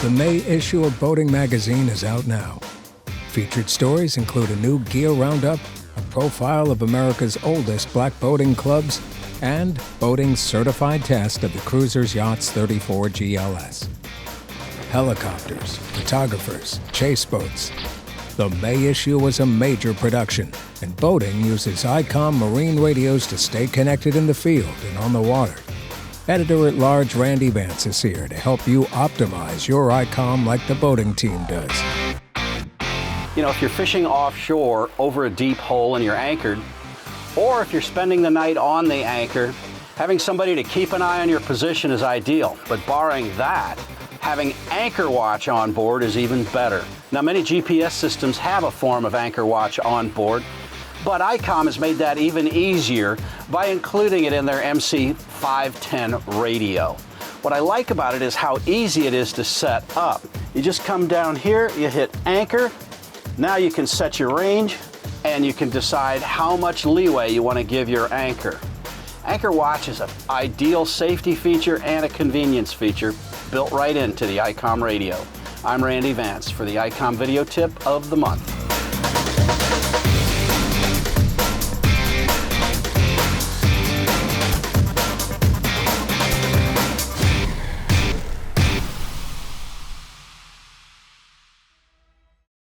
The May issue of Boating Magazine is out now. Featured stories include a new gear roundup, a profile of America's oldest black boating clubs, and boating's certified test of the cruiser's yacht's 34 GLS. Helicopters, photographers, chase boats. The May issue was a major production, and boating uses Icom marine radios to stay connected in the field and on the water. Editor-at-Large Randy Vance is here to help you optimize your Icom like the boating team does. You know, if you're fishing offshore over a deep hole and you're anchored, or if you're spending the night on the anchor, having somebody to keep an eye on your position is ideal. But barring that, having anchor watch on board is even better. Now, many GPS systems have a form of anchor watch on board, but Icom has made that even easier by including it in their MC510 radio. What I like about it is how easy it is to set up. You just come down here, you hit anchor, now you can set your range, and you can decide how much leeway you want to give your anchor. Anchor watch is an ideal safety feature and a convenience feature built right into the Icom radio. I'm Randy Vance for the Icom Video Tip of the Month.